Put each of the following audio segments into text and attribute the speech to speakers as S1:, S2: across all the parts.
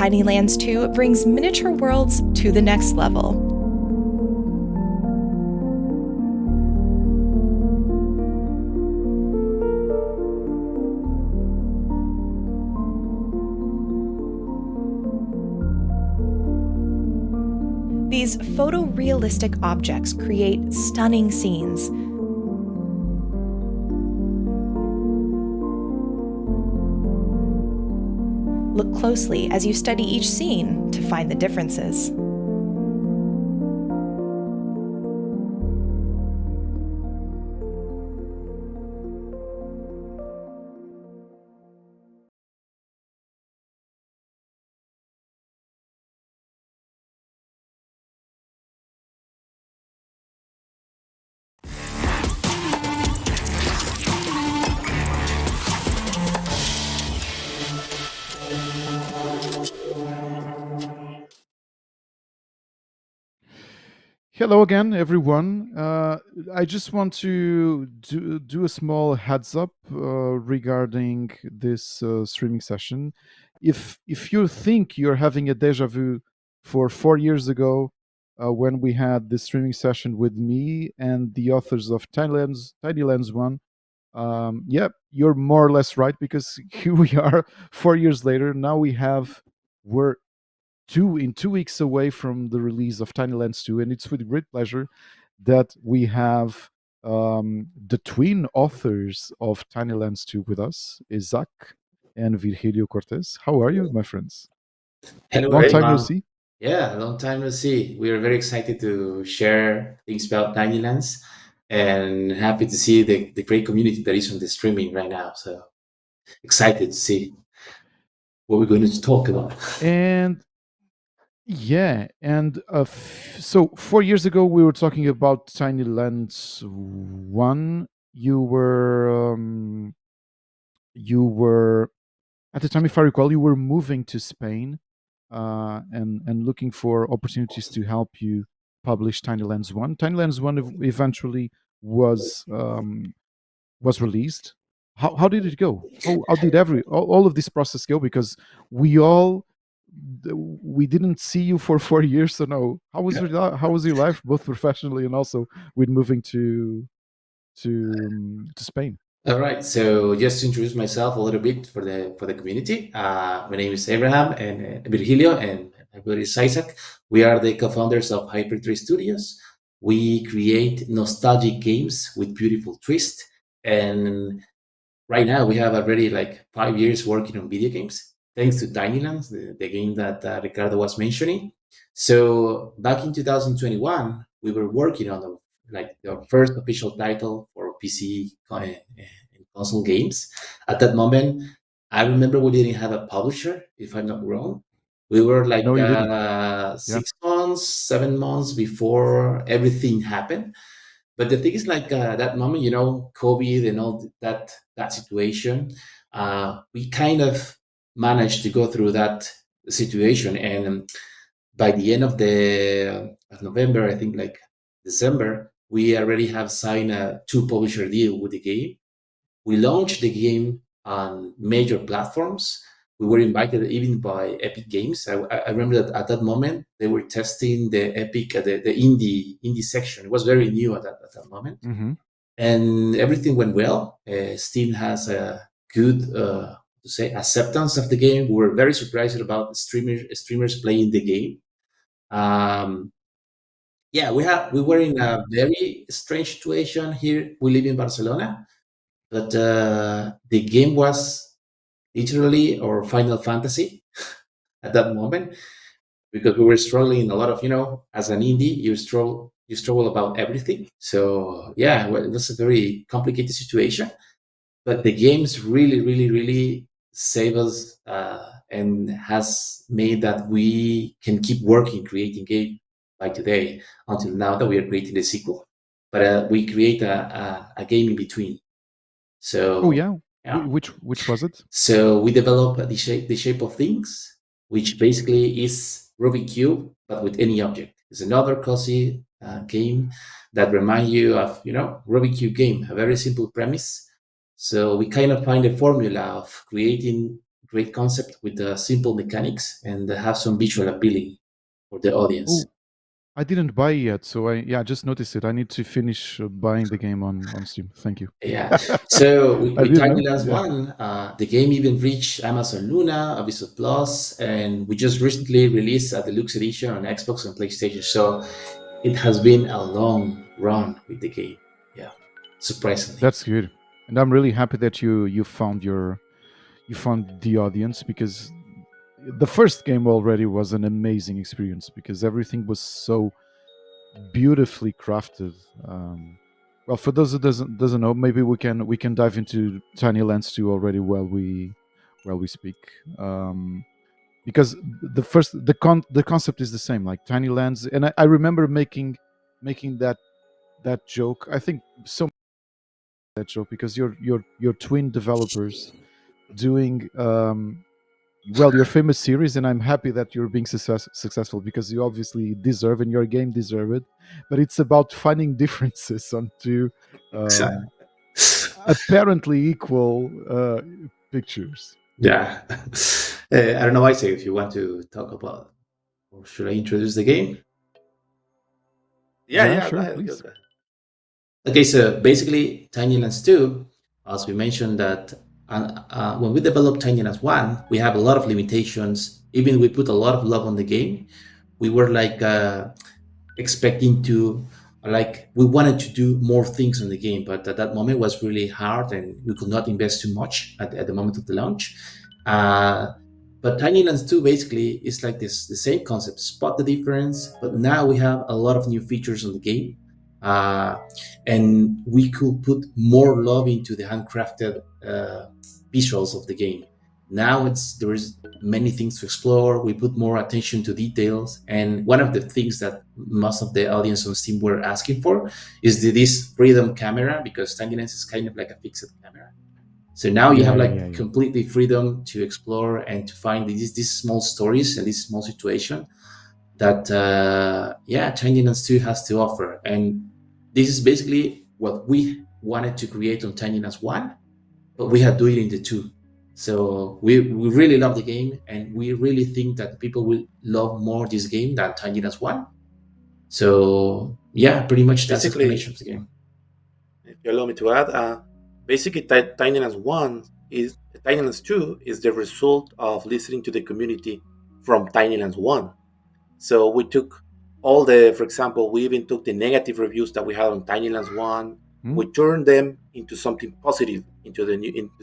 S1: Tinylands 2 brings miniature worlds to the next level. These photorealistic objects create stunning scenes. Look closely as you study each scene to find the differences.
S2: Hello again, everyone. I just want to do a small heads up regarding this streaming session. If you think you're having a deja vu for 4 years ago, when we had this streaming session with me and the authors of Tiny Lands One, yeah, you're more or less right, because here we are 4 years later. Now we're 2 weeks away from the release of Tiny Lands 2, and it's with great pleasure that we have the twin authors of Tiny Lands 2 with us, Isaac and Virgilio Cortez. How are you, my friends?
S3: Hello,
S2: Long time no
S3: everyone.
S2: see.
S3: Yeah, long time no see. We are very excited to share things about Tiny Lands and happy to see the great community that is on the streaming right now. So excited to see what we're going to talk about.
S2: And yeah, and so 4 years ago we were talking about Tiny Lands 1. You were at the time, if I recall, you were moving to Spain, and looking for opportunities to help you publish Tiny Lands One. Tiny Lands One eventually was was released. How did it go? How did all of this process go? Because we all we didn't see you for 4 years, so no. How was your life, both professionally and also with moving to Spain?
S3: All right. So just to introduce myself a little bit for the community. My name is Abraham and Virgilio, and my brother is Isaac. We are the co-founders of Hyper Studios. We create nostalgic games with beautiful twist, and right now we have already like 5 years working on video games thanks to Tinylands, the game that Ricardo was mentioning. So back in 2021 we were working on the first official title for PC and console games. At that moment I remember we didn't have a publisher, if I'm not wrong. We were like
S2: No, you didn't. Yeah.
S3: 6 months 7 months before everything happened. But the thing is, like that moment, COVID and all that situation, we kind of managed to go through that situation. And by the end of November, I think like December, we already have signed a two publisher deal with the game. We launched the game on major platforms. We were invited even by Epic Games. I remember that at that moment they were testing the Epic, the indie section. It was very new at that moment,
S2: Hmm.
S3: and everything went well. Steam has a good to say acceptance of the game. We were very surprised about the streamers playing the game. Um, yeah, we were in a very strange situation here. We live in Barcelona, but the game was literally our Final Fantasy at that moment, because we were struggling a lot of, as an indie, you struggle about everything. So yeah, well, it was a very complicated situation, but the games really, really, really save us, and has made that we can keep working, creating game by today until now that we are creating the sequel. But we create a game in between.
S2: Oh
S3: So
S2: yeah.
S3: yeah.
S2: Which was it?
S3: So we develop the shape of things, which basically is Rubik cube, but with any object. It's another cozy game that remind you of Rubik cube game, a very simple premise. So we kind of find a formula of creating great concept with simple mechanics and have some visual appealing for the audience.
S2: Oh, I didn't buy it yet, so I just noticed it. I need to finish buying the game on Steam. Thank you.
S3: Yeah. So
S2: I
S3: with
S2: didn't
S3: Tiny
S2: know.
S3: Lands
S2: Yeah,
S3: 1, the game even reached Amazon Luna, Abyss Plus, and we just recently released a deluxe edition on Xbox and PlayStation. So it has been a long run with the game. Yeah, surprisingly.
S2: that's good, and I'm really happy that you found the audience, because the first game already was an amazing experience because everything was so beautifully crafted. Well, for those who doesn't know, maybe we can dive into Tiny Lands 2 already while we speak. Because the concept is the same, like Tiny Lands, and I remember making that joke. I think so, that joke, because you're twin developers doing well your famous series, and I'm happy that you're being successful, because you obviously deserve, and your game deserve it. But it's about finding differences on two um,
S3: Exactly.
S2: apparently equal pictures.
S3: Yeah. I don't know, Isaac, if you want to talk about, or should I introduce the game?
S4: Yeah,
S2: Yeah,
S4: yeah. Go
S2: sure,
S4: ahead.
S2: please.
S4: Go ahead.
S3: Okay, so basically, Tiny Lands 2, as we mentioned, that when we developed Tiny Lands 1, we have a lot of limitations. Even we put a lot of love on the game. We were like expecting to, like, we wanted to do more things in the game, but at that moment was really hard and we could not invest too much at the moment of the launch. uh, but Tiny Lands 2 basically is like this, the same concept, spot the difference, but now we have a lot of new features on the game. uh, and we could put more love into the handcrafted visuals of the game. Now there is many things to explore. We put more attention to details, and one of the things that most of the audience on Steam were asking for is this freedom camera, because Tiny Lands is kind of like a fixed camera. So now you
S2: Yeah,
S3: have
S2: yeah, yeah,
S3: like
S2: yeah.
S3: completely freedom to explore and to find these small stories and this small situation that yeah, Tiny Lands 2 has to offer. And this is basically what we wanted to create on Tiny Lands 1, but we had do it in the 2. So we really love the game, and we really think that people will love more this game than Tiny Lands 1. So yeah, pretty much that's the
S4: Basically,
S3: explanation of the game.
S4: if you allow me to add, basically, Tiny Lands 1 is Tiny Lands 2 is the result of listening to the community from Tiny Lands 1. So we took all the, for example, we even took the negative reviews that we had on Tiny Lands 1,
S2: Hmm?
S4: we turned them into something positive, into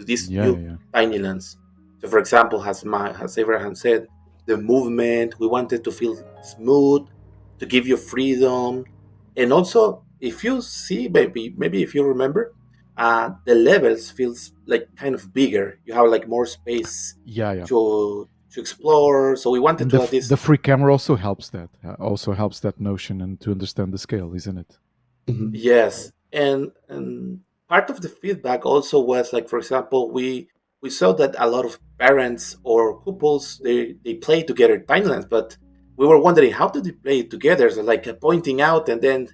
S4: this
S2: Yeah, yeah,
S4: new
S2: yeah.
S4: Tiny Lands. So, for example, as Abraham said, the movement we wanted to feel smooth, to give you freedom, and also if you see, maybe if you remember, the levels feels like kind of bigger. You have like more space
S2: Yeah, yeah.
S4: to explore. So we wanted
S2: And
S4: to have this.
S2: the free camera also helps that. Also helps that notion, and to understand the scale, isn't it?
S3: Mhm.
S4: Yes, and part of the feedback also was like, for example, we saw that a lot of parents or couples they play together Timelands, but we were wondering how do they play it together? So like pointing out and then,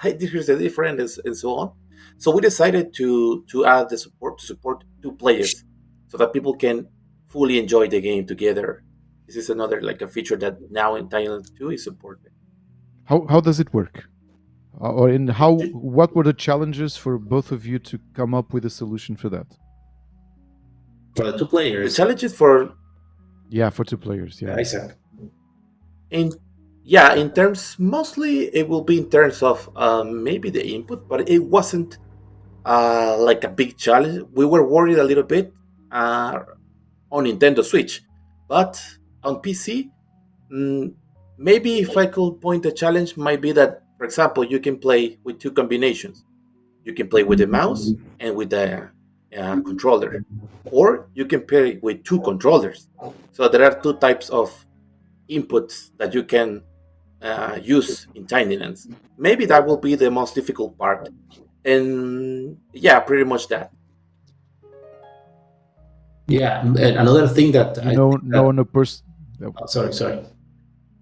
S4: hey, this is the difference and so on. So we decided to add the support to support two players, so that people can fully enjoy the game together. This is another like a feature that now in Thailand 2 is supported.
S2: How does it work? Or in how what were the challenges for both of you to come up with a solution for that?
S3: For the two
S4: The
S3: players,
S4: challenges for
S2: Yeah, for two players. Yeah, yeah.
S3: Isaac.
S4: in yeah, in terms, mostly it will be in terms of maybe the input, but it wasn't like a big challenge. We were worried a little bit uh, on Nintendo Switch, but on PC, mm, maybe if I could point a challenge, might be that, for example, you can play with two combinations. You can play with the mouse and with the controller, or you can play with two controllers. So there are two types of inputs that you can use in Tinylands. Maybe that will be the most difficult part. And yeah, pretty much that.
S3: Yeah, and another thing that
S2: You
S3: I think
S2: know,
S3: that,
S2: knowing a person.
S3: sorry.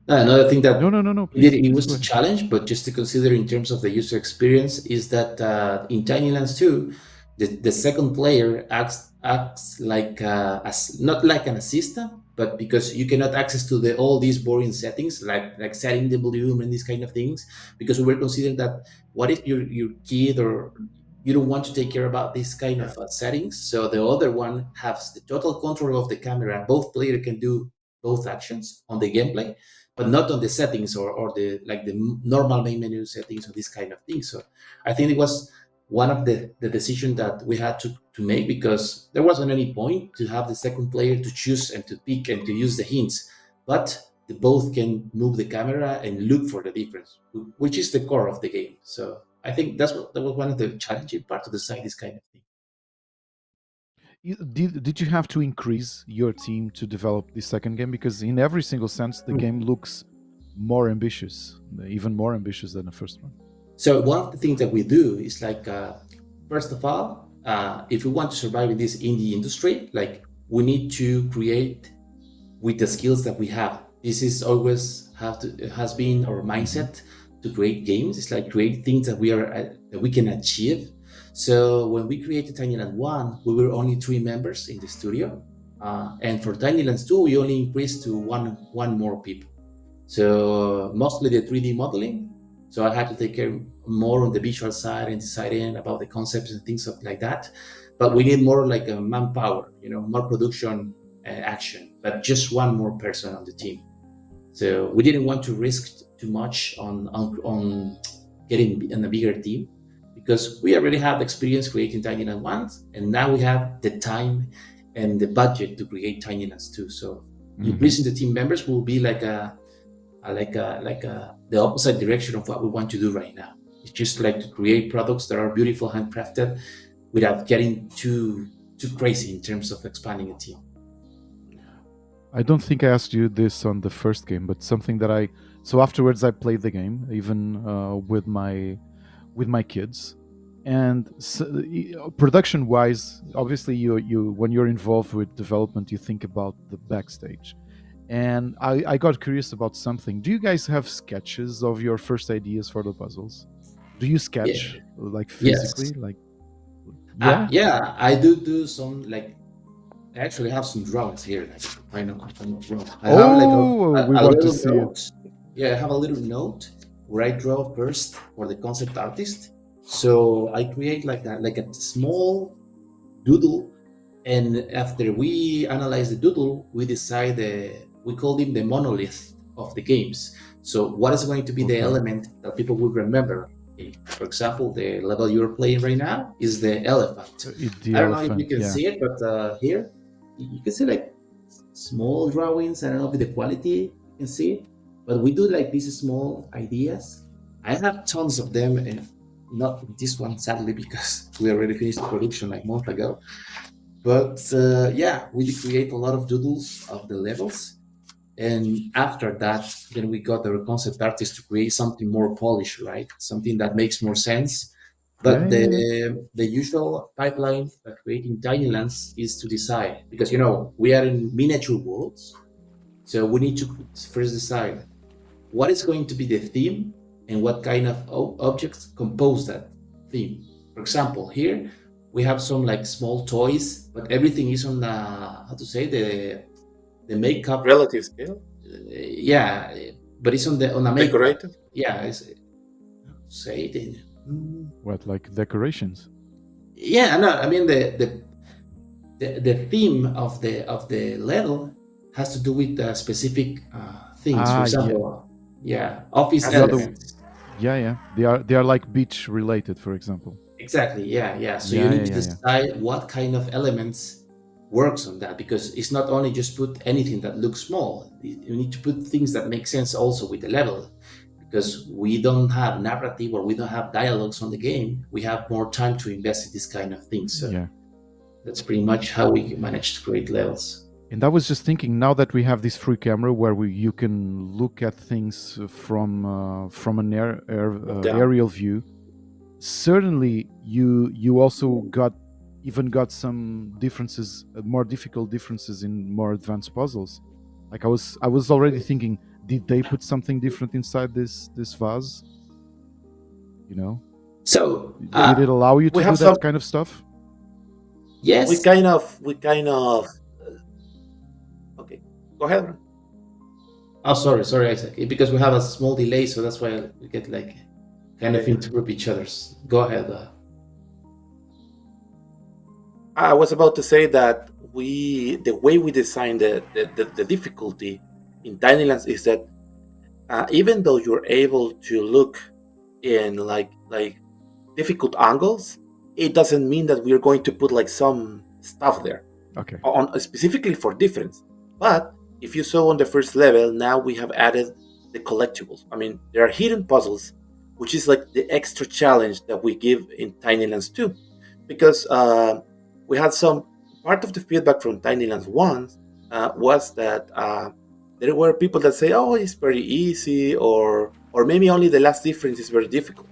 S3: Another thing
S2: No,
S3: that
S2: no, no, no.
S3: it
S2: Please
S3: was
S2: go
S3: a
S2: ahead.
S3: challenge, but just to consider in terms of the user experience, is that in Tiny Lands 2, The second player acts like not like an assistant, but because you cannot access to the all these boring settings like setting the volume and these kind of things, because we were considering that what if your kid or you don't want to take care about this kind
S4: Yeah.
S3: of settings, so the other one has the total control of the camera, and both player can do both actions on the gameplay, but not on the settings or the like the normal main menu settings or this kind of thing. So I think it was one of the decision that we had to make, because there wasn't any point to have the second player to choose and to pick and to use the hints, but they both can move the camera and look for the difference, which is the core of the game. So I think that was one of the challenging parts to decide this kind of thing.
S2: Did you have to increase your team to develop the second game? Because in every single sense, the game looks more ambitious, even more ambitious than the first one.
S3: So one of the things that we do is like, first of all, if we want to survive in this indie industry, like we need to create with the skills that we have. This is always has been our
S2: Hmm.
S3: mindset to create games. It's like create things that that we can achieve. So when we created Tiny Land 1, we were only 3 members in the studio, and for Tiny Lands 2, we only increased to one more people. So mostly the 3D modeling. So I had to take care more on the visual side and deciding about the concepts and things like that. But we need more like a manpower, more production action, but just one more person on the team. So we didn't want to risk too much on getting in a bigger team, because we already have experience creating Tiny Land 1, and now we have the time and the budget to create Tiny Lands 2. So
S2: Hmm.
S3: increasing the team members will be like the opposite direction of what we want to do right now. It's just like to create products that are beautiful, handcrafted, without getting too crazy in terms of expanding a team.
S2: I don't think I asked you this on the first game, but something that I so afterwards I played the game even with my kids, and production wise, obviously you when you're involved with development, you think about the backstage. And I got curious about something. Do you guys have sketches of your first ideas for the puzzles? Do you
S3: Yeah.
S2: sketch like physically?
S3: Yes.
S2: Like, yeah?
S3: Yeah. I do some like. I actually have some drawings here. Like, I know draw. I have like
S2: Oh, we
S3: a
S2: want to
S3: little
S2: see it.
S3: note. Yeah, I have a little note where I draw first for the concept artist. So I create like a small doodle, and after we analyze the doodle, we decide we call them the monolith of the games. So what is going to be the
S2: Okay.
S3: element that people will remember? For example, the level you're playing right now is the elephant.
S2: The
S3: I don't know if you
S2: elephant,
S3: can
S2: yeah.
S3: see it, but here you can see like small drawings. I don't know if the quality you can see it, but we do like these small ideas. I have tons of them, and not this one sadly because we already finished the production like a month ago. But yeah, we create a lot of doodles of the levels, and after that, then we got our concept artist to create something more polished, right? Something that makes more sense.
S2: Yeah,
S3: But
S2: yeah, yeah.
S3: the usual pipeline that creating tiny lands is to decide, because we are in miniature worlds, so we need to first decide what is going to be the theme and what kind of objects compose that theme. For example, here we have some like small toys, but everything is on the how to say the makeup.
S4: Relative scale,
S3: Yeah, but it's on a makeup.
S4: decorated.
S3: Yeah, it's how to say it.
S2: What, like decorations?
S3: Yeah, no, I mean the theme of the level has to do with specific things. For
S2: Ah, yeah.
S3: example, yeah, office
S2: The other,
S4: Assets.
S3: elements.
S2: yeah, yeah. They are like beach related, for example.
S3: Exactly. Yeah, yeah. So you
S2: Yeah,
S3: need
S2: yeah,
S3: to
S2: yeah, yeah.
S3: decide what kind of elements works on that, because it's not only just put anything that looks small. You need to put things that make sense also with the level, because we don't have narrative or we don't have dialogues on the game. We have more time to invest in this kind of things. So
S2: Yeah.
S3: that's pretty much how we manage to create levels.
S2: And I was just thinking, now that we have this free camera where you can look at things from an
S4: Down.
S2: aerial view, certainly you also got some differences, more difficult differences in more advanced puzzles. Like I was already thinking, did they put something different inside this vase? You know,
S3: So
S2: did it allow you
S4: We
S2: to
S4: have
S2: do
S4: some.
S2: that kind of stuff?
S4: we
S3: Yes.
S4: kind of okay. Go ahead, Ron.
S3: Oh, sorry, Isaac. Because we have a small delay, so that's why we get like kind of
S4: Okay.
S3: interrupt each other's. Go ahead.
S4: I was about to say that the way we design the difficulty in Tiny Lands is that even though you're able to look in like difficult angles, it doesn't mean that we're going to put like some stuff there
S2: Okay.
S4: on specifically for difference. But if you saw on the first level, now we have added the collectibles. I mean, there are hidden puzzles, which is like the extra challenge that we give in Tiny Lands 2, because we had some part of the feedback from Tiny Lands 1 was that there were people that say, "Oh, it's very easy," or maybe only the last difference is very difficult.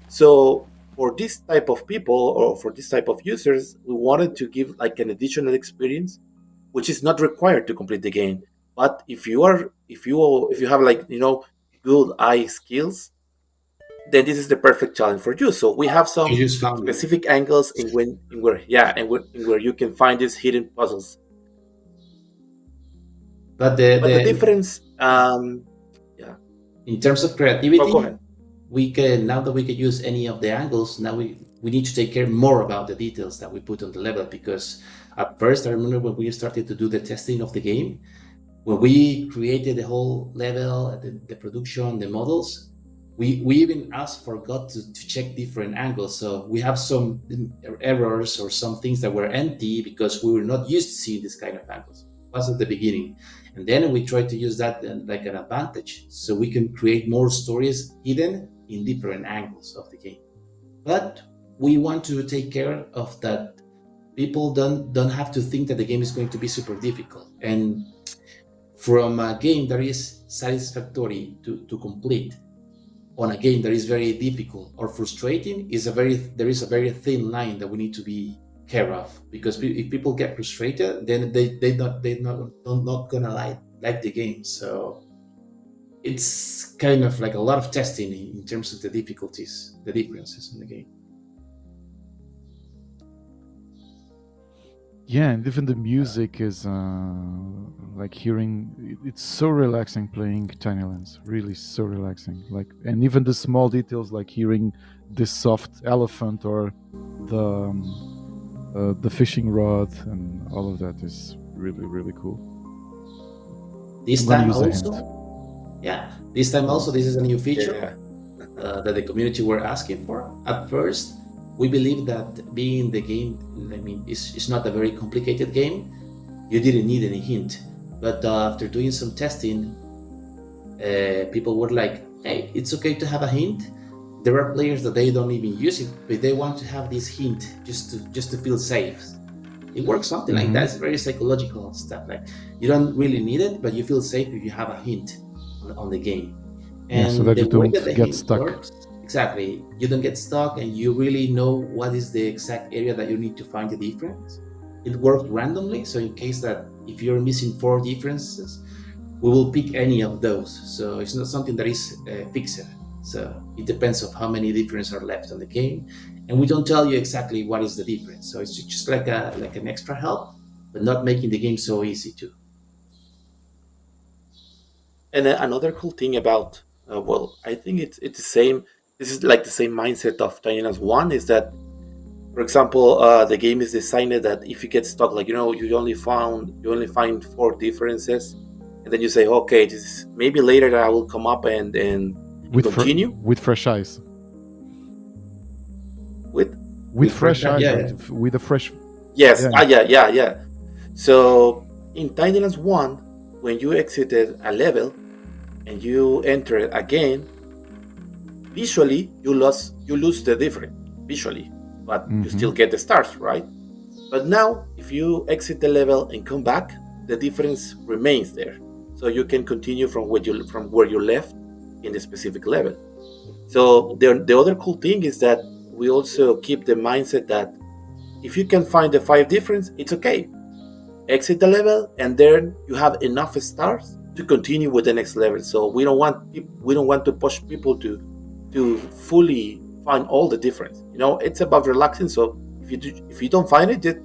S4: So for this type of people or for this type of users, we wanted to give like an additional experience, which is not required to complete the game. But if you have like good eye skills, then this is the perfect challenge for you. So we have
S3: You
S4: some
S3: just found it.
S4: specific angles in where yeah in where you can find these hidden puzzles.
S3: But
S4: But the difference, yeah,
S3: in terms of
S4: go
S3: creativity,
S4: ahead.
S3: we can now that we can use any of the angles. Now we need to take care more about the details that we put on the level, because at first I remember when we started to do the testing of the game, when we created the whole level, the production, the models, we even asked for God to check different angles. So we have some errors or some things that were empty because we were not used to seeing this kind of angles. It was at the beginning. And then we try to use that like an advantage so we can create more stories hidden in different angles of the game. But we want to take care of that people don't have to think that the game is going to be super difficult. And from a game that is satisfactory to complete on a game that is very difficult or frustrating there is a very thin line that we need to be care of, because if people get frustrated, then they not gonna like the game. So it's kind of like a lot of testing in terms of the difficulties, the differences in the game.
S2: Yeah, and even the music is like hearing. It's so relaxing playing Tiny Lands. Really, so relaxing. Like, and even the small details, like hearing this soft elephant or the fishing rod and all of that is really, really cool.
S3: This
S2: I'm gonna
S3: time
S2: use a
S3: also,
S2: hint.
S3: this is a new feature
S4: Yeah.
S3: that the community were asking for. At first, we believe that being the game, I mean, it's not a very complicated game. You didn't need any hint. But after doing some testing, people were like, "Hey, it's okay to have a hint." There are players that they don't even use it, but they want to have this hint just to feel safe. It works something like that. It's very psychological stuff. Like you don't really need it, but you feel safe if you have a hint on the game.
S2: Yeah, so
S3: And
S2: that
S3: the
S2: you
S3: way that
S2: don't
S3: the
S2: get
S3: hint
S2: stuck.
S3: works, exactly, you don't get stuck, and you really know what is the exact area that you need to find the difference. It works randomly, so in case that if you're missing 4 differences, we will pick any of those. So it's not something that is fixed. So it depends of how many differences are left on the game, and we don't tell you exactly what is the difference. So it's just like an extra help, but not making the game so easy too.
S4: And then another cool thing about well, I think it's the same. This is like the same mindset of Tiny Lands 1 is that, for example, the game is designed that if you get stuck, like you only find 4 differences, and then you say, okay, this is, maybe later I will come up and continue
S2: with fresh eyes.
S4: with.
S2: With fresh eyes,
S3: yeah,
S2: right?
S3: yeah.
S2: With a fresh.
S4: Yes,
S2: Yeah.
S4: yeah. So in Tiny Lands 1, when you exited a level and you enter it again, visually you lose the difference visually, but you still get the stars, right? But now if you exit the level and come back, the difference remains there, so you can continue from where you left in the specific level. So the other cool thing is that we also keep the mindset that if you can find the 5 difference, it's okay. Exit the level, and then you have enough stars to continue with the next level. So we don't want to push people to fully find all the difference. It's about relaxing. So if you don't find it,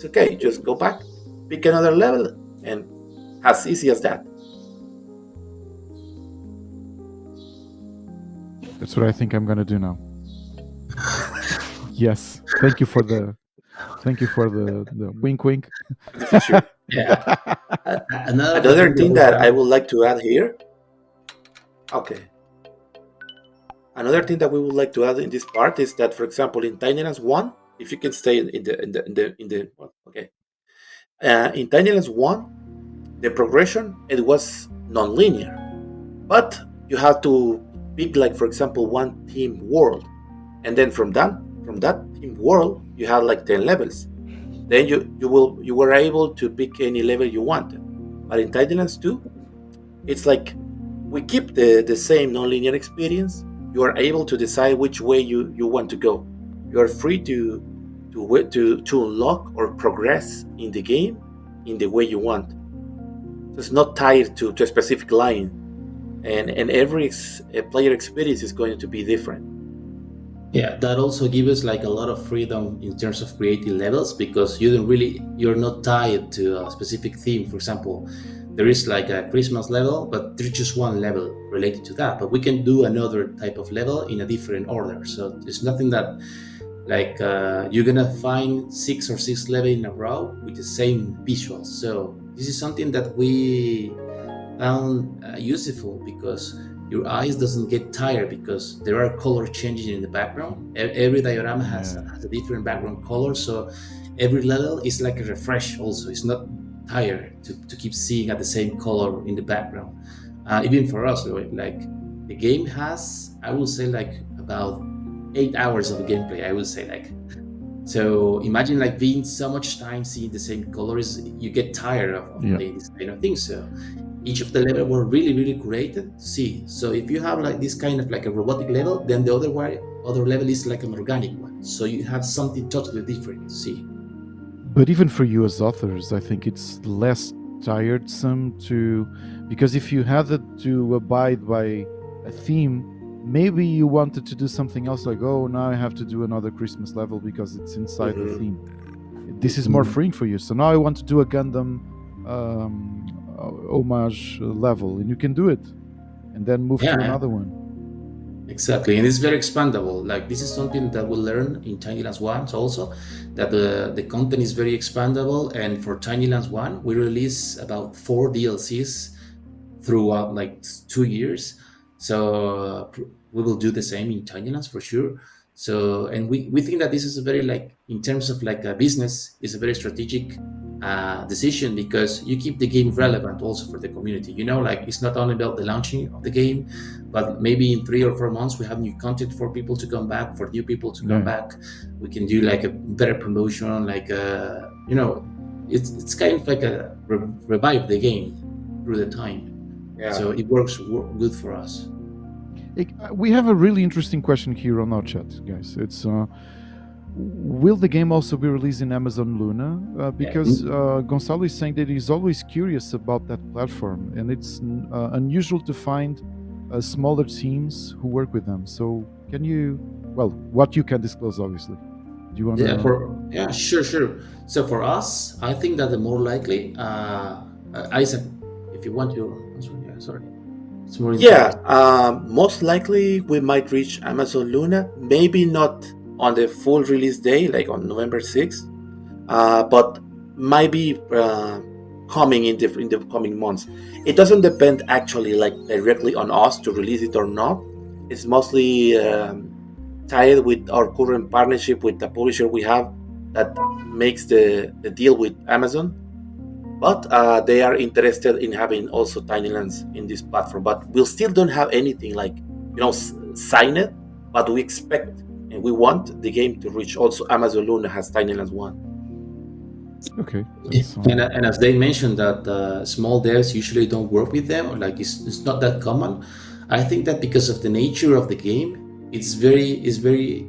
S4: It's okay. Just go back, pick another level, and as easy as that.
S2: That's what I think I'm gonna do now. Yes. Thank you for the wink wink.
S4: For sure.
S3: Yeah. Another
S4: Another
S3: thing that
S4: thing
S3: we
S4: that I
S3: have.
S4: would like to add here. Okay. Another thing that we would like to add in this part is that, for example, in Tiny Lands One, if you can stay in the well, okay, in Tiny Lands One, the progression it was non-linear, but you have to pick, like for example, one team world, and then from that team world, you have like 10 levels. Then you were able to pick any level you wanted. But in Tiny Lands Two, it's like we keep the same non-linear experience. You are able to decide which way you want to go. You are free to unlock or progress in the game in the way you want. So it's not tied to a specific line, and every player experience is going to be different.
S3: Yeah, that also gives us like a lot of freedom in terms of creating levels because you're not tied to a specific theme. For example, there is like a Christmas level, but there's just one level related to that. But we can do another type of level in a different order. So it's nothing that like you're gonna find six level in a row with the same visuals. So this is something that we found useful because your eyes doesn't get tired because there are color changing in the background. Every diorama
S2: Yeah.
S3: has a different background color, so every level is like a refresh. Also, it's not tired to keep seeing at the same color in the background. Even for us, like the game has, I would say, like about 8 hours of gameplay. I would say like so. Imagine like being so much time seeing the same colors, you get tired of
S2: Yeah.
S3: playing this kind of thing. So each of the level were really created to see. So if you have like this kind of like a robotic level, then the other level is like an organic one. So you have something totally different to see.
S2: But even for you as authors, I think it's less tiresome to, because if you had to abide by a theme, maybe you wanted to do something else, like, oh, now I have to do another Christmas level because it's inside the
S4: Mhm.
S2: theme. This is more freeing for you. So now I want to do a Gundam homage level, and you can do it, and then move
S3: Yeah,
S2: to
S3: yeah,
S2: another one.
S3: exactly. And it's very expandable. Like this is something that we'll learn in Tiny Lands 1 also, that the content is very expandable. And for Tiny Lands 1, we release about 4 DLCs throughout like 2 years. So we will do the same in Tiny Lands for sure. So and we think that this is a very like in terms of like a business is a very strategic decision because you keep the game relevant also for the community. You know, like it's not only about the launching of the game, but maybe in 3 or 4 months we have new content for people to come back, for new people to come
S2: Yeah.
S3: back. We can do like a better promotion, like it's kind of like a revive the game through the time.
S4: Yeah.
S3: So it works good for us.
S2: We have a really interesting question here on our chat, guys. It's will the game also be released in Amazon Luna?
S3: Yeah.
S2: Because Gonzalo is saying that he's always curious about that platform, and it's unusual to find smaller teams who work with them. So, can you, well, what you can disclose, obviously. Do you want
S3: Yeah,
S2: to?
S3: yeah, sure. So for us, I think that the more likely, Isaac, if you want to answer, yeah, sorry, it's more
S4: Yeah,
S3: interesting.
S4: most likely we might reach Amazon Luna. Maybe not on the full release day, like on November 6th, but might be coming in the coming months. It doesn't depend actually like directly on us to release it or not. It's mostly tied with our current partnership with the publisher we have that makes the deal with Amazon. But they are interested in having also Tiny Lands in this platform. But we still don't have anything like sign it. But we expect and we want the game to reach also Amazon Luna has Tiny Lands One.
S2: Okay,
S3: Yeah.
S2: that's
S3: And as they mentioned that small devs usually don't work with them, or like it's not that common. I think that because of the nature of the game, it's very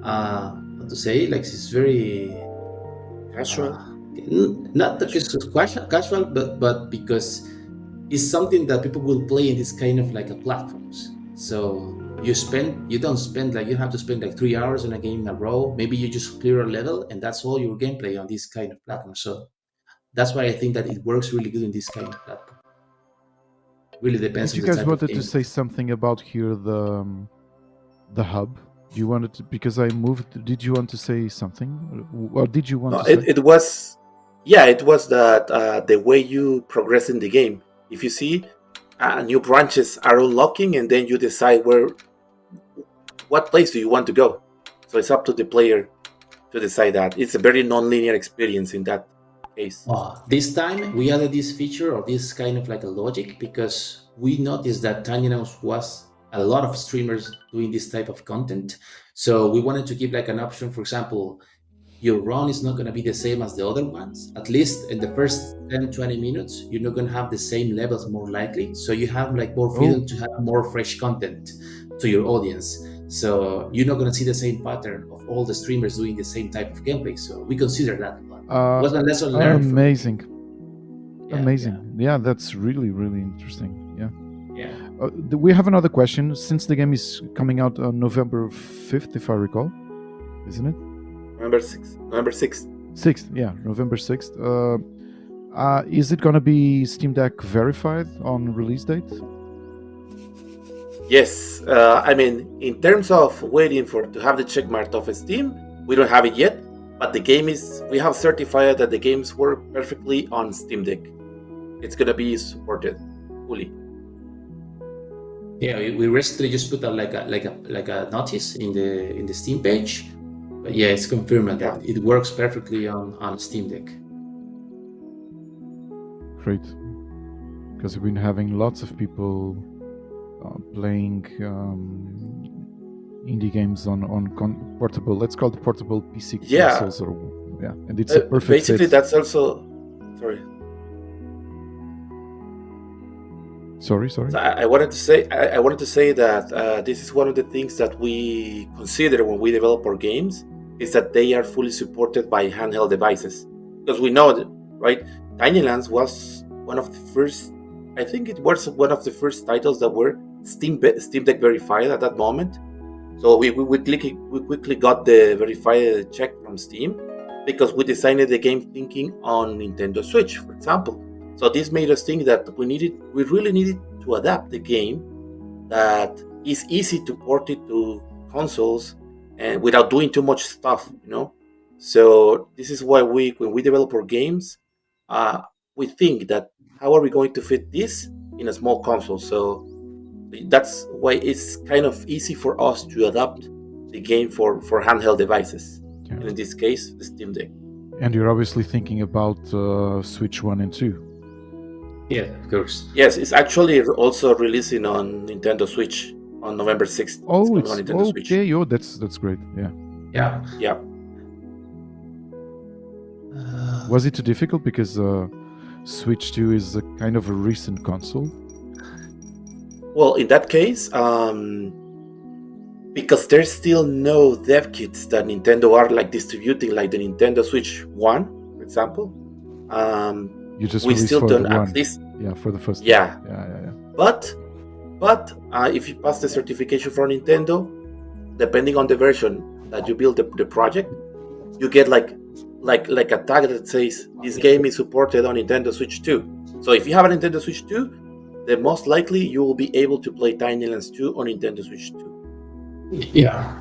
S3: how to say like it's very
S4: Casual.
S3: uh, not because it's casual, but because it's something that people will play in this kind of like a platforms. So you don't spend like, you don't have to spend like 3 hours in a game in a row. Maybe you just clear a level and that's all your gameplay on this kind of platform. So that's why I think that it works really good in this kind of platform. Really depends
S2: Did
S3: on
S2: you
S3: the
S2: guys
S3: type of
S2: wanted to
S3: game.
S2: say something about here the hub? Do you wanted to, because I moved? Did you want to say something, or did you want
S4: No,
S2: to say?
S4: it was, yeah, it was that the way you progress in the game. If you see, new branches are unlocking, and then you decide what place do you want to go. So it's up to the player to decide that. It's a very non-linear experience in that case.
S3: This time we added this feature or this kind of like a logic because we noticed that Tiny House was a lot of streamers doing this type of content. So we wanted to give like an option. For example, your run is not going to be the same as the other ones. At least in the first 10, 20 minutes, you're not going to have the same levels more likely. So you have like more freedom to have more fresh content to your audience. So you're not going to see the same pattern of all the streamers doing the same type of gameplay. So we consider that a lot. It was a lesson learned from
S2: Amazing.
S3: yeah,
S2: Amazing. Yeah, that's really, really interesting. Yeah.
S3: Yeah.
S2: We have another question. Since the game is coming out on November 5th, if I recall, isn't it?
S4: November 6th. November 6th.
S2: 6th, yeah, November 6th. Is it going to be Steam Deck verified on release date?
S4: Yes. I mean, in terms of waiting to have the checkmark of Steam, we don't have it yet. But the game we have certified that the games work perfectly on Steam Deck. It's gonna be supported fully.
S3: Yeah, we recently just put out like a notice in the Steam page, but yeah, it's confirmed that it works perfectly on Steam Deck.
S2: Great, because we've been having lots of people playing indie games on portable. Let's call it portable PC consoles, and it's a perfect
S4: basically
S2: fit.
S4: That's also
S2: Sorry.
S4: So I wanted to say that this is one of the things that we consider when we develop our games, is that they are fully supported by handheld devices, because we know that, right? Tiny Lands was one of the first. I think it was one of the first titles that were Steam Deck verified at that moment. So we quickly got the verified check from Steam, because we designed the game thinking on Nintendo Switch, for example. So this made us think that we really needed to adapt the game that is easy to port it to consoles and without doing too much stuff, So this is why when we develop our games, we think that how are we going to fit this in a small console? So that's why it's kind of easy for us to adapt the game for handheld devices. And in this case, the Steam Deck.
S2: And you're obviously thinking about Switch 1 and 2.
S3: Yeah, of course.
S4: Yes, it's actually also releasing on Nintendo Switch on November 6th.
S2: Oh, it's on Nintendo Switch. Okay. Oh, that's great.
S3: Yeah.
S2: Was it too difficult because Switch 2 is a kind of a recent console?
S4: Well, in that case, because there's still no dev kits that Nintendo are like distributing, like the Nintendo Switch 1, for example.
S2: You just
S4: we still don't
S2: at least for the first
S4: yeah. But if you pass the certification for Nintendo, depending on the version that you build the project, you get like a tag that says this game is supported on Nintendo Switch 2. So if you have a Nintendo Switch 2, then most likely you will be able to play Tiny Lands 2 on Nintendo Switch 2.
S3: Yeah.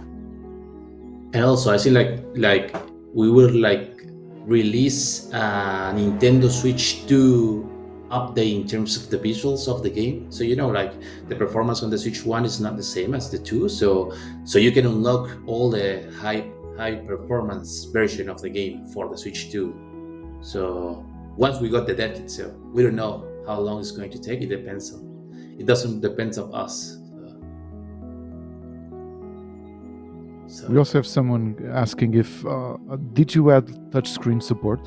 S3: And also I see like we will release a Nintendo Switch 2 update in terms of the visuals of the game. So the performance on the Switch 1 is not the same as the 2. So you can unlock all the high performance version of the game for the Switch 2. So once we got the dev kit, so we don't know how long it's going to take. It doesn't depend on us.
S2: We also have someone asking if did you add touchscreen support?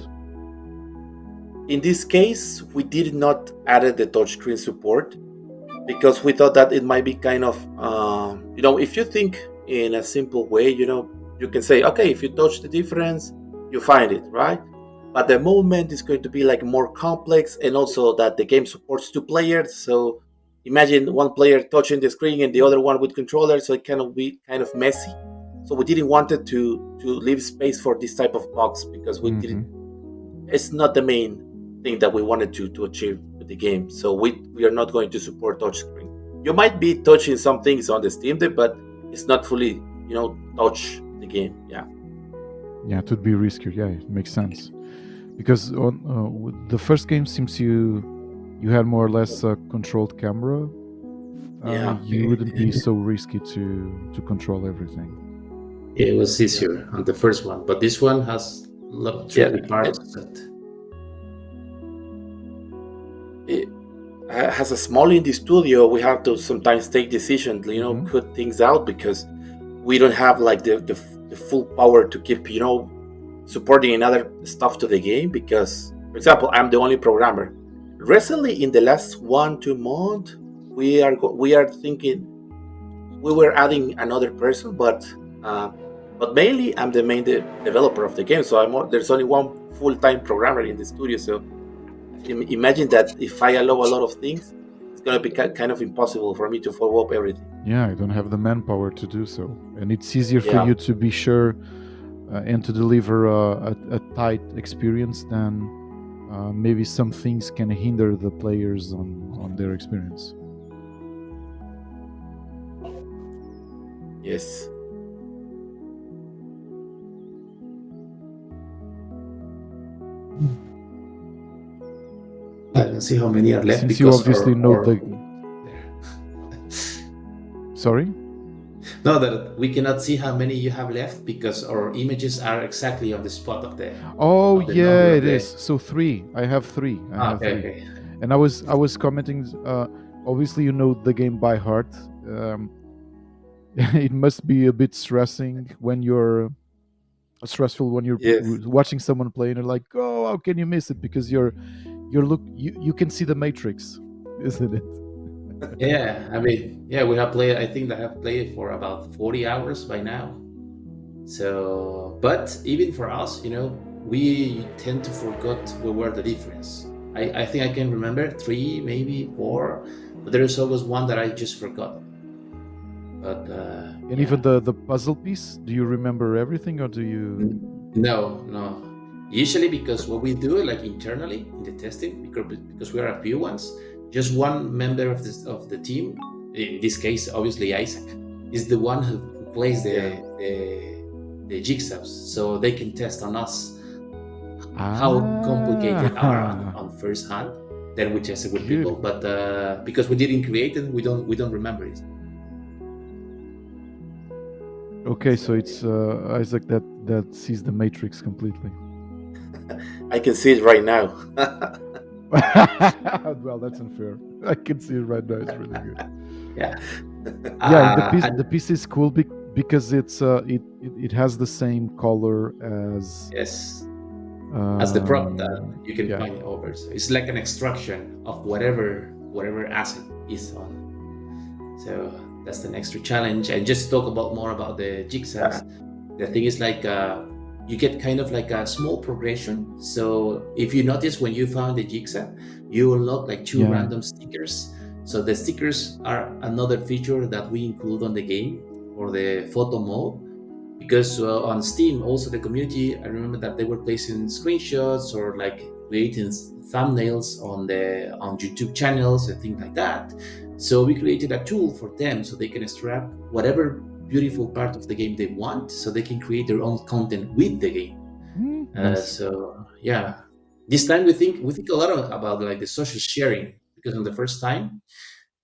S4: In this case, we did not add the touchscreen support because we thought that it might be kind of, if you think in a simple way, you can say, okay, if you touch the difference, you find it, right? But the movement is going to be more complex, and also that the game supports 2 players. So imagine one player touching the screen and the other one with controller, so it can be kind of messy. So we didn't want it to leave space for this type of bugs because we didn't. It's not the main thing that we wanted to achieve with the game. So we are not going to support touchscreen. You might be touching some things on the Steam Deck, but it's not fully, touch the game. Yeah.
S2: Yeah, it would be riskier. Yeah, it makes sense. Because on the first game seems you had more or less a controlled camera.
S4: Yeah.
S2: You wouldn't be so risky to control everything.
S3: It was easier on the first one, but this one has a lot of tricky parts that
S4: it has a small indie studio. We have to sometimes take decisions, cut things out because we don't have like the full power to keep, supporting another stuff to the game. Because, for example, I'm the only programmer. Recently, in the last 1-2 months, we are thinking we were adding another person, but mainly I'm the main developer of the game. So there's only one full-time programmer in the studio. So imagine that if I allow a lot of things, it's going to be kind of impossible for me to follow up everything.
S2: Yeah, I don't have the manpower to do so, and it's easier for you to be sure and to deliver a tight experience than maybe some things can hinder the players on their experience.
S4: Yes.
S3: I don't see how many are left.
S2: Since
S3: because
S2: you obviously know the. Sorry?
S3: No, that we cannot see how many you have left because our images are exactly on the spot of the.
S2: Oh
S3: of the
S2: yeah, it
S3: the...
S2: is. So 3. I have 3.
S3: Okay.
S2: And I was commenting. Obviously, you know the game by heart. It must be a bit stressing when you're watching someone play and you're like, oh, how can you miss it? Because you can see the matrix, isn't it?
S3: Yeah, I mean, we have played. I think I have played for about 40 hours by now. So, but even for us, we tend to forget what were the difference. I think I can remember 3, maybe 4, but there is always one that I just forgot. But
S2: even the puzzle piece, do you remember everything, or do you?
S3: No. Usually, because what we do, like internally in the testing, because we are a few ones, just one member of the team, in this case, obviously Isaac, is the one who plays the jigsaws, so they can test on us how complicated are on first hand. Then we test it with people, but because we didn't create it, we don't remember it.
S2: Okay, so it's Isaac that sees the matrix completely.
S4: I can see it right now.
S2: Well, that's unfair. I can see it right now. It's really good.
S3: Yeah.
S2: The piece is cool because it has the same color as
S3: the prop that you can find over. So it's like an extraction of whatever asset is on. So that's an extra challenge. And just talk more about the jigsaws. The thing is like you get kind of like a small progression. So if you notice when you found the jigsaw, you unlock like 2 random stickers. So the stickers are another feature that we include on the game for the photo mode. Because on Steam, also the community, I remember that they were placing screenshots or like creating thumbnails on YouTube channels and things like that. So we created a tool for them so they can extract whatever beautiful part of the game they want, so they can create their own content with the game.
S2: Nice.
S3: So yeah, this time we think a lot about like the social sharing, because on the first time,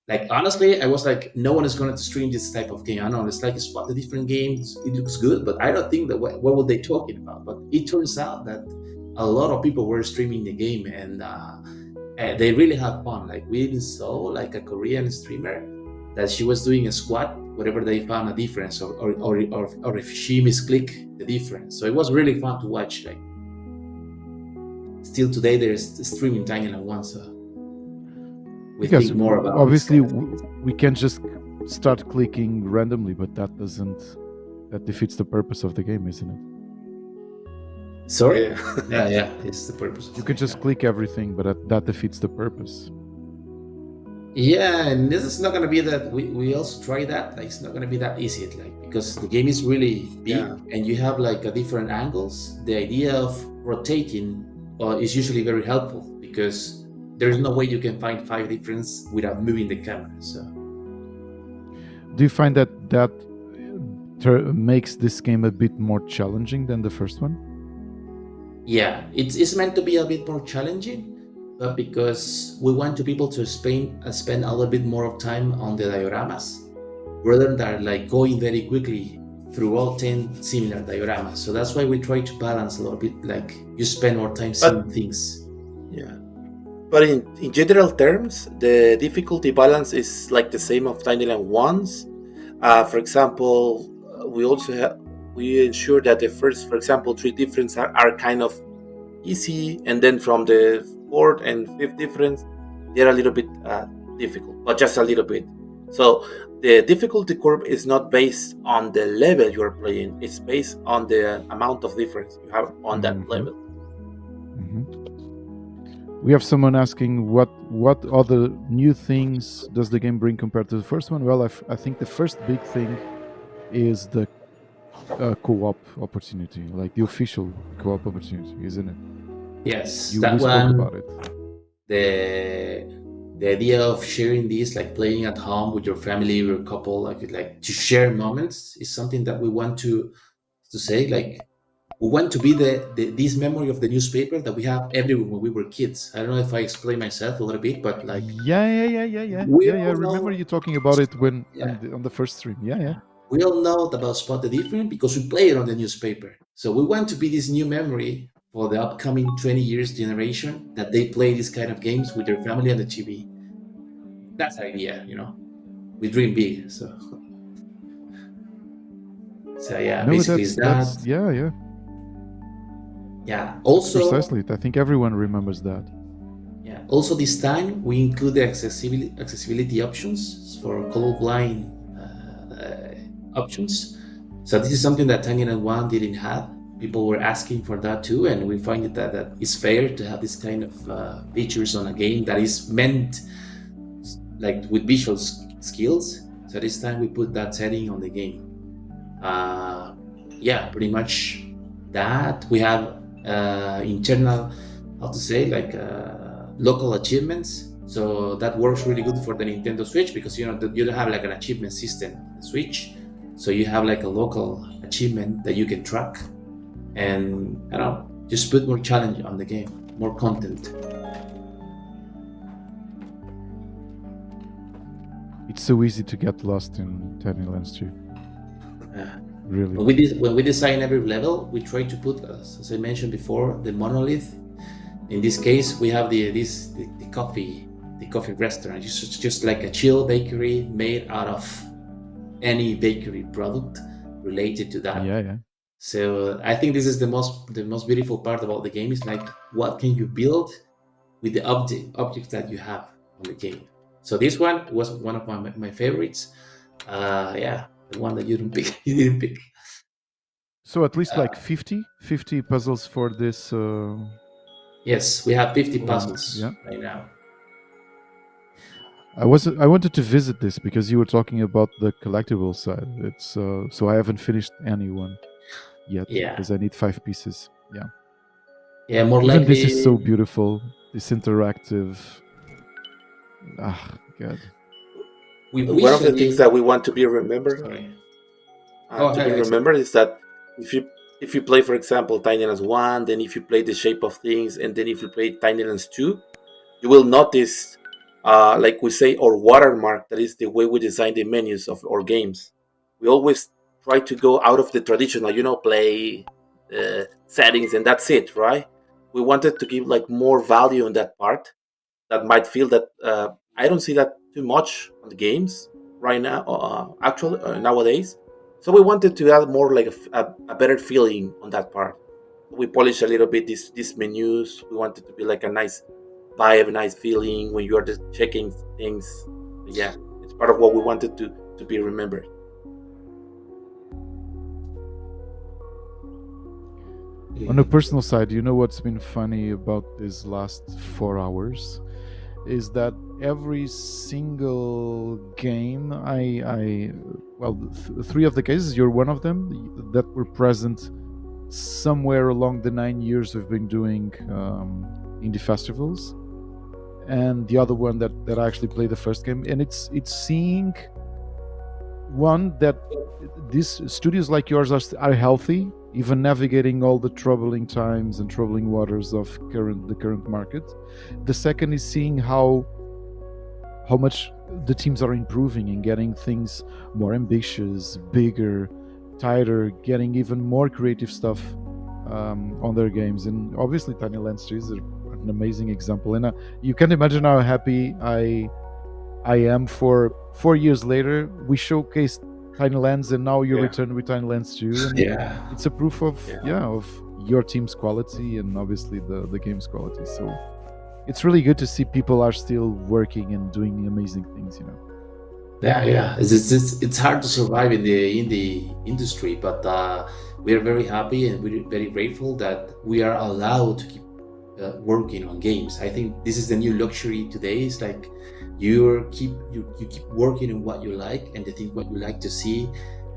S3: like honestly, I was like, no one is going to stream this type of game. I know it's like a spot the different games. It looks good, but I don't think that what were they talking about. But it turns out that a lot of people were streaming the game, and they really had fun. Like we even saw like a Korean streamer that she was doing a squat, whatever they found a difference, or if she misclicked the difference. So it was really fun to watch. Like still today, there's streaming time at once. We think more about
S2: obviously we can't just start clicking randomly, but that defeats the purpose of the game, isn't it?
S3: Sorry? Yeah, it's the purpose.
S2: You can just click everything, but that defeats the purpose.
S3: Yeah, and this is not gonna be that we also try that. Like it's not gonna be that easy, like because the game is really big
S4: Yeah.
S3: and you have like a different angles. The idea of rotating is usually very helpful because there's no way you can find five difference without moving the camera. So
S2: Do you find that makes this game a bit more challenging than the first one?
S3: yeah, it's meant to be a bit more challenging, but because we want to people to spend a little bit more of time on the dioramas rather than like going very quickly through all 10 similar dioramas. So that's why we try to balance a little bit, like you spend more time
S4: But
S3: seeing things.
S4: yeah. But in general terms, the difficulty balance is like the same of Tiny Land ones. For example, we also we ensure that the first, for example, three differences are kind of easy, and then from the fourth and fifth difference, they're a little bit difficult, but just a little bit. So the difficulty curve is not based on the level you are playing; it's based on the amount of difference you have on that level.
S2: We have someone asking what other new things does the game bring compared to the first one. Well, I think the first big thing is the co-op opportunity, like the official co-op opportunity, isn't it?
S3: Yes,
S2: We
S3: that
S2: spoke
S3: one,
S2: about it.
S3: the idea of sharing this, like playing at home with your family or couple, like to share moments is something that we want to say, like we want to be the this memory of the newspaper that we have everywhere when we were kids. I don't know if I explain myself a little bit, but like we
S2: Yeah.
S3: all
S2: Remember
S3: know,
S2: you talking about it when
S3: yeah,
S2: on the first stream. Yeah.
S3: yeah, we all know about Spot the Different because we play it on the newspaper. So we want to be this new memory for the upcoming 20 years generation that they play these kind of games with their family on the TV. That's the idea, you know. We dream big. So yeah,
S2: No,
S3: basically is that.
S2: that's yeah.
S3: Yeah.
S2: That's
S3: Also,
S2: precisely it. I think everyone remembers that.
S3: yeah. Also, this time we include the accessibility options for colorblind options. So this is something that Tangerine One didn't have. People were asking for that too, and we find it that it's fair to have this kind of features on a game that is meant like with visual skills. So this time we put that setting on the game. Uh, yeah, pretty much that. We have internal, how to say, like local achievements. So that works really good for the Nintendo Switch because you don't have like an achievement system on the Switch. So you have like a local achievement that you can track, and I don't know, just put more challenge on the game, more content.
S2: It's so easy to get lost in Tiny Lands 2. Really.
S3: When we design every level, we try to put, as I mentioned before, the monolith. In this case, we have the coffee restaurant. It's just like a chill bakery made out of any bakery product related to that.
S2: Yeah.
S3: So I think this is the most beautiful part about the game is like what can you build with the objects that you have on the game. So this one was one of my favorites. Yeah, the one that you didn't pick. You didn't pick.
S2: So at least like 50 puzzles for this.
S3: Yes, we have 50
S2: Or
S3: puzzles
S2: yeah.
S3: right now.
S2: I wanted to visit this because you were talking about the collectible side. It's so I haven't finished any one yet
S3: Yeah,
S2: because I need 5 pieces. Yeah.
S3: yeah, more
S2: Even this is so
S3: likely.
S2: beautiful. This interactive. God.
S3: We
S4: One
S3: wish
S4: of the
S3: that
S4: things
S3: you.
S4: that we want to be remembered
S3: Sorry. Go
S4: to be
S3: ahead, Isaac.
S4: remembered is that if you play, for example, Tiny Lands 1, then if you play The Shape of Things, and then if you play Tiny Lands 2, you will notice, like we say, our watermark. That is the way we design the menus of our games. We always try to go out of the traditional, play settings, and that's it, right? We wanted to give like more value in that part. That might feel that I don't see that too much on the games right now, actually nowadays. So we wanted to add more like a better feeling on that part. We polished a little bit these menus. We wanted to be like a nice vibe, a nice feeling when you are just checking things. Yeah, it's part of what we wanted to be remembered.
S2: On a personal side, you know what's been funny about these last 4 hours is that every single game I well, three of the cases, you're one of them, that were present somewhere along the 9 years we've been doing indie festivals, and the other one that I actually played the first game. And it's seeing one that these studios like yours are healthy, even navigating all the troubling times and troubling waters of the current market. The second is seeing how much the teams are improving and getting things more ambitious, bigger, tighter, getting even more creative stuff on their games. And obviously, Tiny Lands 2 is an amazing example. And you can imagine how happy I am for 4 years later. We showcased Tiny Lands, and now you
S3: Yeah.
S2: return with Tiny Lands 2, and
S3: Yeah.
S2: it's a proof of
S3: Yeah.
S2: of your team's quality and obviously the game's quality. So it's really good to see people are still working and doing amazing things.
S3: Yeah. It's hard to survive in the industry, but we are very happy and we're very grateful that we are allowed to keep working on games. I think this is the new luxury today. It's like you keep working on what you like and the thing what you like to see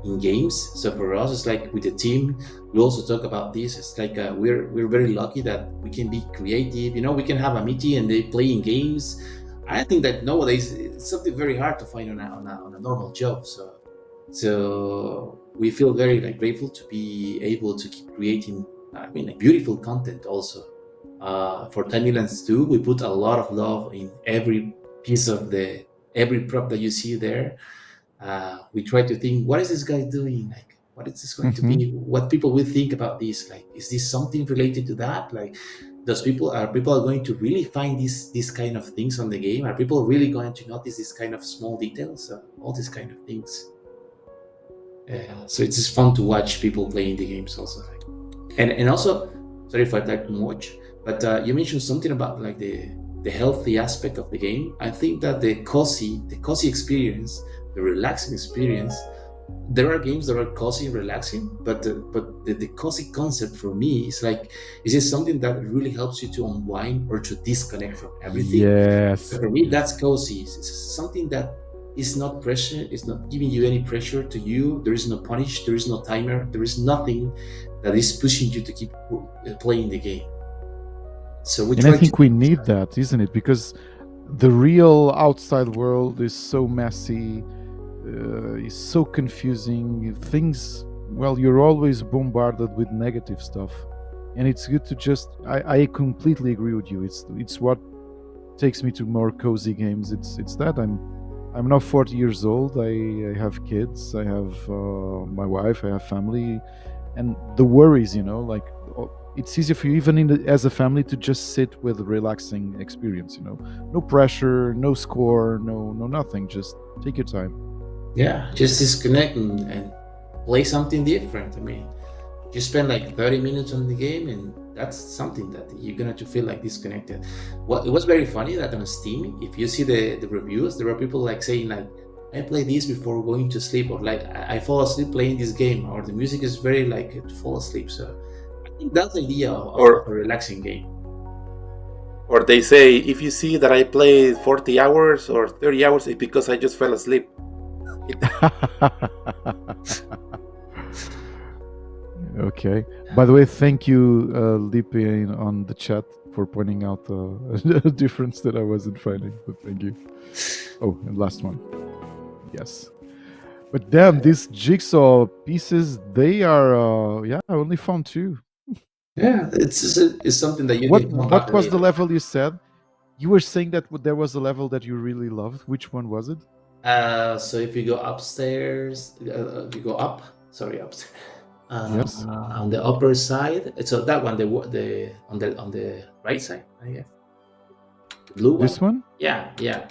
S3: in games. So for us, it's like with the team, we also talk about this. It's like we're very lucky that we can be creative. We can have a meeting and they play in games. I think that nowadays it's something very hard to find on a normal job. So we feel very like grateful to be able to keep creating. I mean, like beautiful content also. For Tiny Lands 2, we put a lot of love in every piece of every prop that you see there. We try to think, what is this guy doing? Like, what is this going to
S2: Hmm.
S3: be? What people will think about this? Like, is this something related to that? Like, does people are going to really find these kind of things on the game? Are people really going to notice this kind of small details? All these kind of things. So it's just fun to watch people playing the games also. And also, sorry if I type too much, but you mentioned something about like the healthy aspect of the game. I think that the cozy experience, the relaxing experience. There are games that are cozy and relaxing, but the cozy concept for me is like, is it something that really helps you to unwind or to disconnect from everything? So
S2: Yes,
S3: for me,
S2: yes.
S3: that's cozy. It's something that is not pressure. It's not giving you any pressure to you. There is no punish. There is no timer. There is nothing that is pushing you to keep playing the game. So we
S2: And I
S3: try to
S2: think we
S3: keep this
S2: need that, isn't it? Because the real outside world is so messy, is so confusing. Things, well, you're always bombarded with negative stuff, and it's good to just. I completely agree with you. It's what takes me to more cozy games. It's that I'm now 40 years old. I have kids. I have my wife. I have family, and the worries, like it's easier for you even as a family to just sit with a relaxing experience. No pressure, no score, no nothing. Just take your time.
S3: yeah, just disconnect and play something different. I mean, you spend like 30 minutes on the game and that's something that you're gonna to feel like disconnected. What it was very funny that on Steam, if you see the reviews, there are people like saying like, I play this before going to sleep, or like I fall asleep playing this game, or the music is very like to fall asleep. So I think that's the idea of
S4: Or
S3: a relaxing game.
S4: or they say, if you see that I played 40 hours or 30 hours, it's because I just fell asleep.
S2: Okay. By the way, thank you, Lipe, on the chat for pointing out a difference that I wasn't finding. But thank you. Oh, and last one. Yes. But damn, these jigsaw pieces, they are, yeah, I only found two.
S3: Yeah, it's something that you
S2: What
S3: can come back
S2: what was the
S3: later.
S2: level you said? You were saying that there was a level that you really loved. Which one was it?
S3: So if you go upstairs, if you go up, sorry, upstairs,
S2: Yes.
S3: on the upper side. So that one, the on the right side, I guess, the blue
S2: This
S3: one.
S2: one?
S3: Yeah.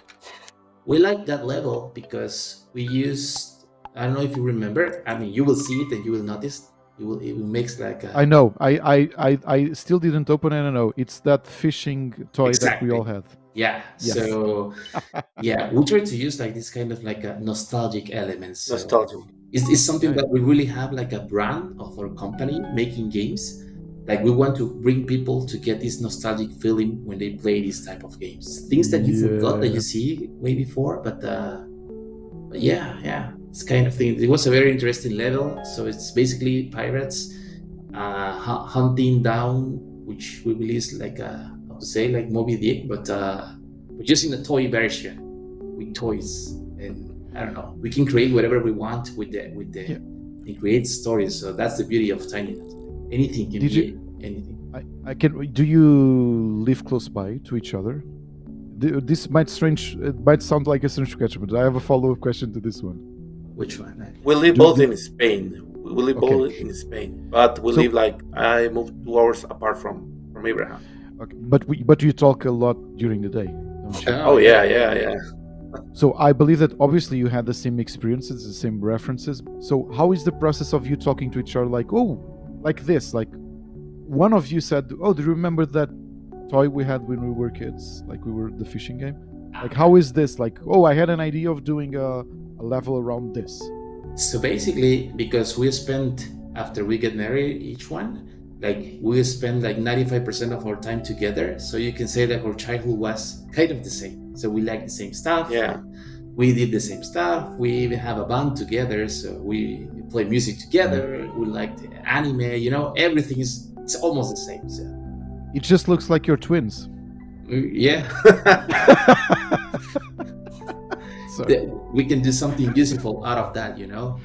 S3: We like that level because we used. I don't know if you remember. I mean, you will see it and you will notice. It will makes like
S2: I
S3: a
S2: know. I still didn't open it. I know. It's that fishing toy that we all
S3: exactly.
S2: had.
S3: Yeah.
S2: Yes.
S3: So yeah, we try to use like this kind of like a nostalgic elements. So
S4: Nostalgia.
S3: it's something
S2: Yeah,
S3: that
S2: yeah.
S3: we really have like a brand of our company making games. Like we want to bring people to get this nostalgic feeling when they play these type of games. Things that you forgot that you
S2: Yeah.
S3: see way before, but yeah, yeah, it's kind of thing. It was a very interesting level. So it's basically pirates hunting down, which we believe is like a how to say like Moby Dick, but just in a toy version with toys. And I don't know, we can create whatever we want with the
S2: Yeah.
S3: and create stories. So that's the beauty of Tiny Land. Anything can
S2: Did
S3: be
S2: you?
S3: anything.
S2: I can. Do you live close by to each other? This might strange. It might sound like a strange question, but I have a follow up question to this one.
S3: Which one?
S4: We live
S2: Do
S4: both
S2: do
S4: in Spain. We live
S2: okay.
S4: both in Spain, but we
S2: So
S4: live like I moved 2 hours apart from Abraham.
S2: okay, but you talk a lot during the day, don't you?
S3: Oh
S4: Oh
S3: yeah,
S4: yeah,
S3: yeah,
S4: yeah,
S3: we
S4: yeah.
S3: do.
S2: So I believe that obviously you had the same experiences, the same references. So how is the process of you talking to each other? Like, oh, like this. Like one of you said, "Oh, do you remember that toy we had when we were kids? Like we were the fishing game." Like how is this? Like, oh, I had an idea of doing a level around this.
S3: So basically, because we spent after we get married, each one, like we spend like 95% of our time together. So you can say that our childhood was kind of the same. So we like the same stuff.
S4: Yeah.
S3: We did the same stuff. We even have a band together. So we play music
S2: Yeah.
S3: together. We like the anime. Everything is it's almost the same. So
S2: It just looks like you're twins.
S3: yeah,
S2: Sorry.
S3: we can do something useful out of that.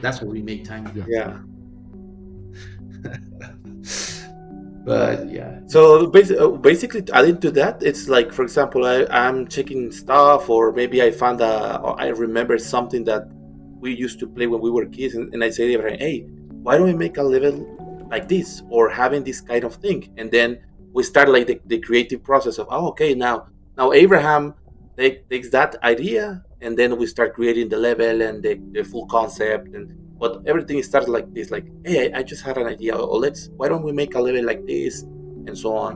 S3: That's what we make time.
S2: Yeah.
S4: Yeah.
S3: But yeah,
S4: So basically, adding to that, it's like, for example, I'm checking stuff, or maybe or I remember something that we used to play when we were kids, and I say to Abraham, "Hey, why don't we make a level like this, or having this kind of thing?" And then we start like the creative process of, oh, okay, now Abraham takes that idea, and then we start creating the level and the full concept, but everything starts like this, like, hey, I just had an idea, or why don't we make a level like this, and so on.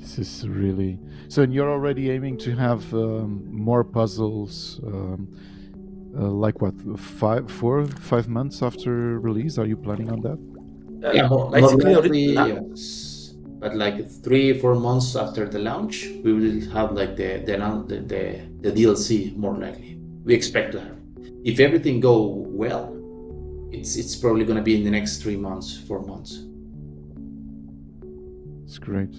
S2: This is really so. And you're already aiming to have more puzzles. Like what, 5 months after release? Are you planning on that?
S3: yeah, more
S4: Basically,
S3: likely
S4: now,
S3: yes. But like 3 4 months after the launch, we will have like the DLC more likely. We expect to have. If everything go well, it's probably gonna be in the next 3 months, 4 months.
S2: It's great.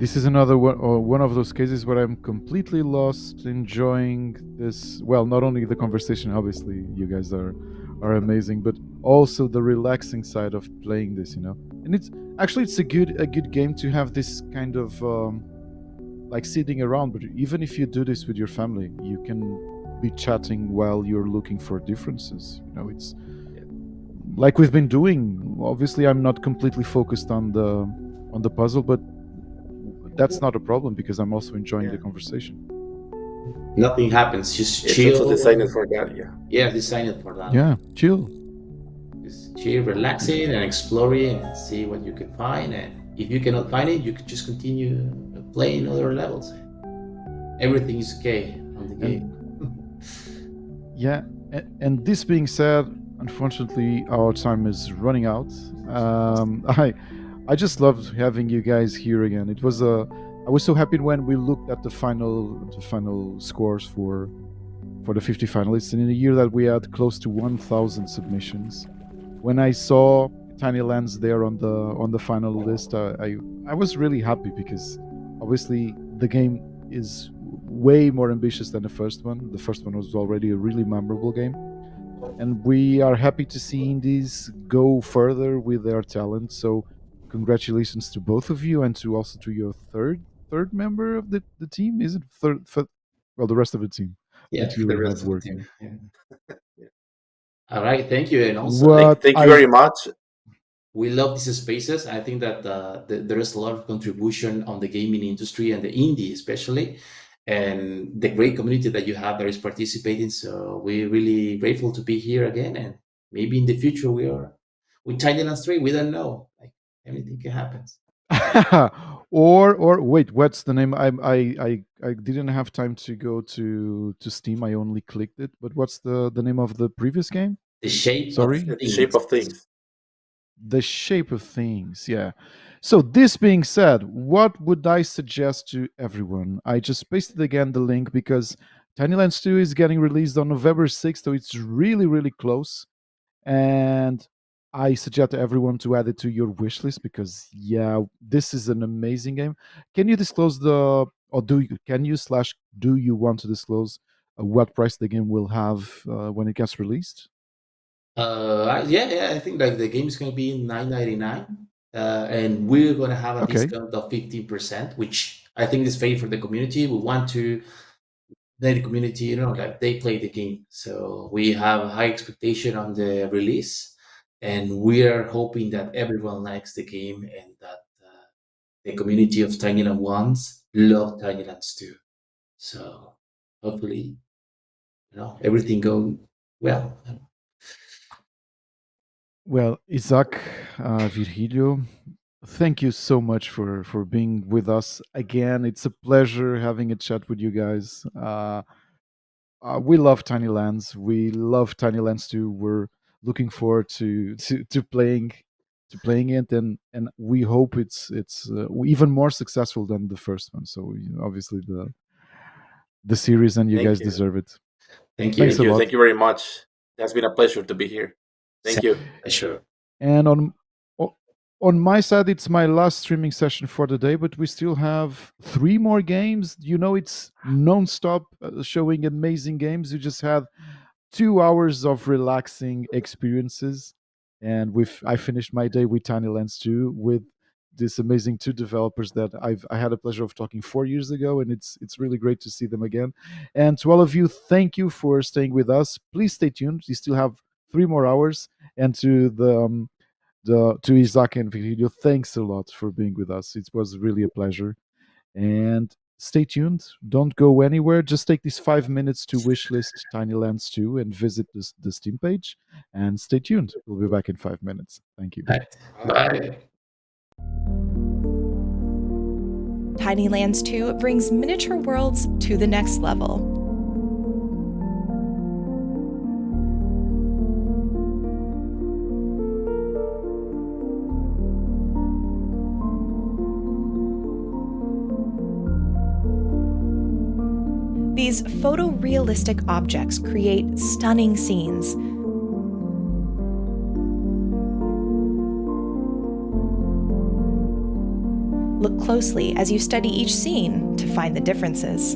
S2: This is another one of those cases where I'm completely lost, enjoying this. Well, not only the conversation, obviously, you guys are amazing, but also the relaxing side of playing this. And it's a good game to have this kind of like sitting around. But even if you do this with your family, you can be chatting while you're looking for differences. It's like we've been doing. Obviously, I'm not completely focused on the puzzle, but that's not a problem because I'm also enjoying
S4: yeah,
S2: the conversation.
S3: Nothing happens. Just
S4: it's also
S3: chill.
S4: designed for that. Yeah,
S3: Yeah, designed for that.
S2: Yeah, chill.
S3: Just chill, relaxing, and exploring, and see what you can find. And if you cannot find it, you could just continue playing other levels. Everything is okay on the
S2: And
S3: game.
S2: yeah, and this being said, unfortunately, our time is running out. I just loved having you guys here again. I was so happy when we looked at the final scores for the 50 finalists, and in a year that we had close to 1,000 submissions. When I saw Tiny Lands there on the final list, I was really happy because obviously the game is way more ambitious than the first one. The first one was already a really memorable game, and we are happy to see indies go further with their talent. So congratulations to both of you, and to your third member of the team. Is it third? Well, the rest of the team
S3: Yeah,
S2: that
S3: for the
S2: you have
S3: rest of the
S2: working.
S3: team. Yeah. All right, thank you. And also,
S2: What
S4: thank you
S2: I
S4: very much.
S3: we love these spaces. I think that there is a lot of contribution on the gaming industry and the indie especially, and the great community that you have that is participating. So we're really grateful to be here again, and maybe in the future we are with Tiny Land 3. We don't know. Like anything can happen.
S2: or wait, what's the name? I didn't have time to go to Steam. I only clicked it. But what's the name of the previous game?
S3: The shape of
S2: Sorry.
S4: The
S3: things.
S4: shape of things.
S2: the shape of things. Yeah. So this being said, what would I suggest to everyone? I just pasted again the link because Tiny Lands 2 is getting released on November 6th, so it's really, really close. And I suggest to everyone to add it to your wish list because yeah, this is an amazing game. Can you disclose the or do you can you slash do you want to disclose what price the game will have when it gets released?
S3: Yeah, I think like the game is going to be 9.99, and we're going to have a
S2: Okay.
S3: discount of 15%, which I think is fair for the community. We want to let the community, like they play the game. So we have high expectation on the release, and we are hoping that everyone likes the game and that the community of Tiny Land ones love Tiny Lands too. So hopefully, everything go well.
S2: Well, Isaac, Virgilio, thank you so much for being with us again. It's a pleasure having a chat with you guys. We love Tiny Lands. We love Tiny Lands too. We're looking forward to playing it, and we hope it's even more successful than the first one. So obviously the series, and you
S4: Thank
S2: guys
S4: you.
S2: deserve it.
S3: Thank
S2: Thanks
S3: you.
S2: a lot.
S4: Thank you very much. That's been a pleasure to be here.
S3: Same
S4: Thank you.
S3: pleasure.
S2: And o- on my side, it's my last streaming session for the day, but we still have three more games. It's non-stop showing amazing games. You just had 2 hours of relaxing experiences, and I finished my day with Tiny Lands 2 with this amazing two developers that I had a pleasure of talking 4 years ago, and it's really great to see them again. And to all of you, thank you for staying with us. Please stay tuned. We still have 3 more hours, and to the to Isaac and Virgilio, thanks a lot for being with us. It was really a pleasure. And stay tuned. Don't go anywhere. Just take these 5 minutes to wishlist Tiny Lands 2 and visit the Steam page. And stay tuned. We'll be back in 5 minutes. Thank you.
S3: Right. Bye.
S1: Tiny Lands 2 brings miniature worlds to the next level. These photorealistic objects create stunning scenes. Look closely as you study each scene to find the differences.